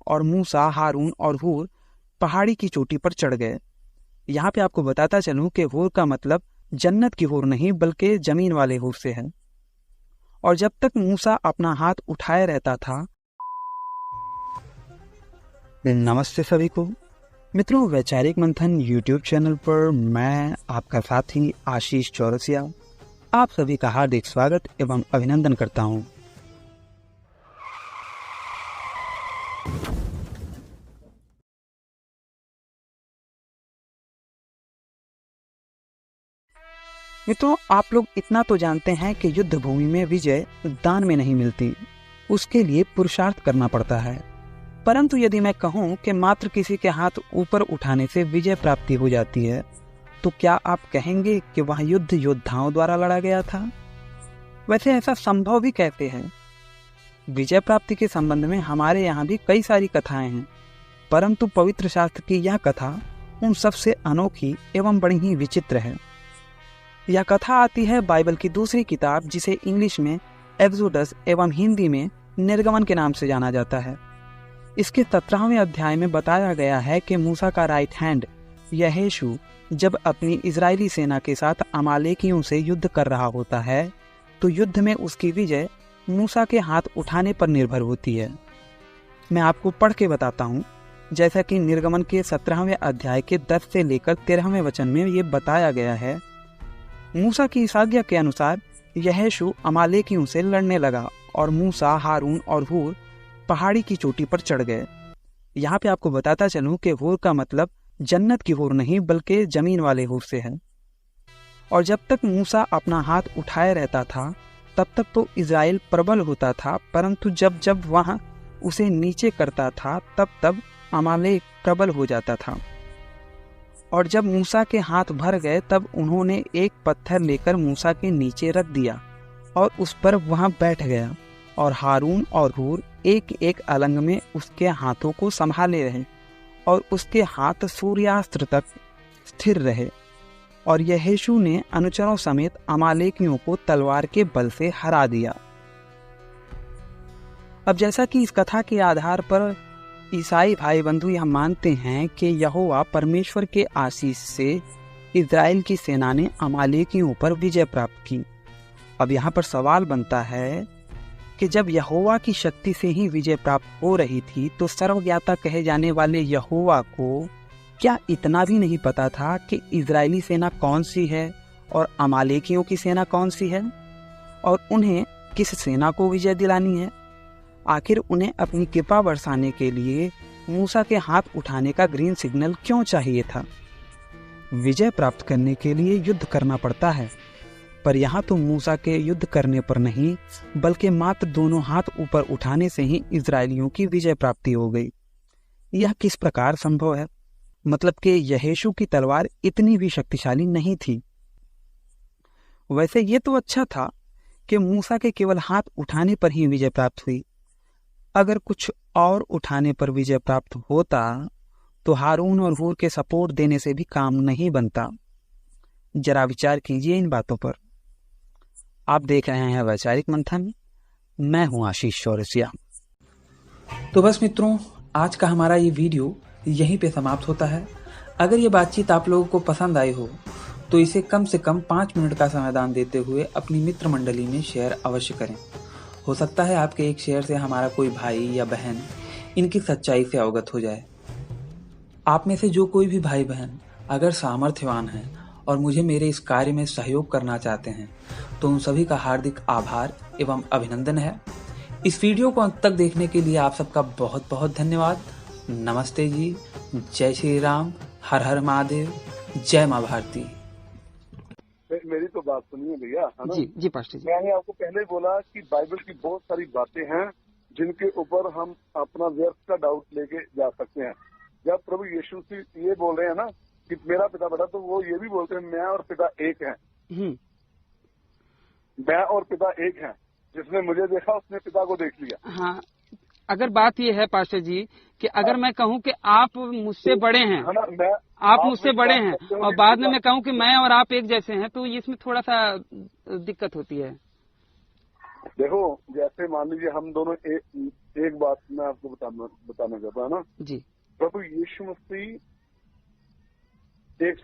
और मूसा, हारून और हूर पहाड़ी की चोटी पर चढ़ गए। यहाँ पे आपको बताता चलूं कि हूर का मतलब जन्नत की हूर नहीं बल्कि जमीन वाले हूर से है। और जब तक मूसा अपना हाथ उठाए रहता था। नमस्ते सभी को मित्रों, वैचारिक मंथन यूट्यूब चैनल पर मैं आपका साथी आशीष चौरसिया आप सभी का हार्दिक स्वागत एवं अभिनंदन करता हूं। मित्रों, आप लोग इतना तो जानते हैं कि युद्ध भूमि में विजय दान में नहीं मिलती, उसके लिए पुरुषार्थ करना पड़ता है। परंतु यदि मैं कहूं कि मात्र किसी के हाथ ऊपर उठाने से विजय प्राप्ति हो जाती है, तो क्या आप कहेंगे कि वह युद्ध योद्धाओं द्वारा लड़ा गया था? वैसे ऐसा संभव भी कैसे है? विजय प्राप्ति के संबंध में हमारे यहाँ भी कई सारी कथाएं हैं, परंतु पवित्र शास्त्र की यह कथा उन सबसे अनोखी एवं बड़ी ही विचित्र है। यह कथा आती है बाइबल की दूसरी किताब, जिसे इंग्लिश में एक्सोडस एवं हिंदी में निर्गमन के नाम से जाना जाता है। इसके 17वें अध्याय में बताया गया है कि मूसा का राइट हैंड यहोशू जब अपनी इजरायली सेना के साथ अमालेकियों से युद्ध कर रहा होता है, तो युद्ध में उसकी विजय मूसा के हाथ उठाने पर निर्भर होती है। मैं आपको पढ़ के बताता हूँ, जैसा कि निर्गमन के 17वें अध्याय के 10 से लेकर 13वें वचन में ये बताया गया है। मूसा की इस आज्ञा के अनुसार यहोशू अमालेकियों से लड़ने लगा और मूसा, हारून और हूर पहाड़ी की चोटी पर चढ़ गए। यहाँ पे आपको बताता चलूं कि हूर का मतलब जन्नत की हूर नहीं बल्कि जमीन वाले हूर से है। और जब तक मूसा अपना हाथ उठाए रहता था, तब तक तो इज़राइल प्रबल होता था, परंतु जब जब वह उसे नीचे करता था, तब तब अमालेक प्रबल हो जाता था। और जब मूसा के हाथ भर गए, तब उन्होंने एक पत्थर लेकर मूसा के नीचे रख दिया और उस पर वहां बैठ गया, और हारून और हूर एक एक अलंग में उसके हाथों को संभाले रहे और उसके हाथ सूर्यास्त तक स्थिर रहे। और यहोशू ने अनुचरों समेत अमालेकियों को तलवार के बल से हरा दिया। अब जैसा कि इस कथा के आधार पर ईसाई भाई बंधु यह मानते हैं कि यहोवा परमेश्वर के आशीष से इज़राइल की सेना ने अमालेकियों पर विजय प्राप्त की। अब यहाँ पर सवाल बनता है कि जब यहोवा की शक्ति से ही विजय प्राप्त हो रही थी, तो सर्वज्ञाता कहे जाने वाले यहोवा को क्या इतना भी नहीं पता था कि इज़राइली सेना कौन सी है और अमालेकियों की सेना कौन सी है, और उन्हें किस सेना को विजय दिलानी है? आखिर उन्हें अपनी कृपा बरसाने के लिए मूसा के हाथ उठाने का ग्रीन सिग्नल क्यों चाहिए था? विजय प्राप्त करने के लिए युद्ध करना पड़ता है, पर यहाँ तो मूसा के युद्ध करने पर नहीं बल्कि मात्र दोनों हाथ ऊपर उठाने से ही इजरायलियों की विजय प्राप्ति हो गई। यह किस प्रकार संभव है? मतलब कि यहोशू की तलवार इतनी भी शक्तिशाली नहीं थी। वैसे ये तो अच्छा था कि मूसा के केवल हाथ उठाने पर ही विजय प्राप्त हुई। अगर कुछ और उठाने पर विजय प्राप्त होता तो हारून और हूर के सपोर्ट देने से भी काम नहीं बनता। जरा विचार कीजिए इन बातों पर। आप देख रहे हैं वैचारिक मंथन, मैं हूं आशीष चौरसिया। तो बस मित्रों, आज का हमारा ये वीडियो यहीं पे समाप्त होता है। अगर ये बातचीत आप लोगों को पसंद आई हो तो इसे कम से कम 5 मिनट का समाधान देते हुए अपनी मित्र मंडली में शेयर अवश्य करें। हो सकता है आपके एक शेयर से हमारा कोई भाई या बहन इनकी सच्चाई से अवगत हो जाए। आप में से जो कोई भी भाई बहन अगर सामर्थ्यवान है और मुझे मेरे इस कार्य में सहयोग करना चाहते हैं, तो उन सभी का हार्दिक आभार एवं अभिनंदन है। इस वीडियो को अंत तक देखने के लिए आप सबका बहुत बहुत धन्यवाद। नमस्ते जी, जय श्री राम, हर हर महादेव, जय माँ भारती। मेरी तो बात सुनिए भैया, है ना? जी पास्टर जी। मैंने आपको पहले ही बोला कि बाइबल की बहुत सारी बातें हैं जिनके ऊपर हम अपना व्यर्थ का डाउट लेके जा सकते हैं। जब प्रभु यीशु से ये बोल रहे हैं ना कि मेरा पिता बड़ा, तो वो ये भी बोलते हैं मैं और पिता एक हैं। मैं और पिता एक हैं। जिसने मुझे देखा उसने पिता को देख लिया। हाँ, अगर बात ये है पास्टर जी कि अगर मैं कहूँ कि आप मुझसे बड़े हैं, है ना? आप मुझसे बड़े हैं और बाद में मैं कहूँ कि मैं और आप एक जैसे हैं, तो इसमें थोड़ा सा दिक्कत होती है। देखो जैसे मान लीजिए हम दोनों एक बात मैं आपको बताना चाहता हूँ ना। जी। प्रभु यीशु मसीह एक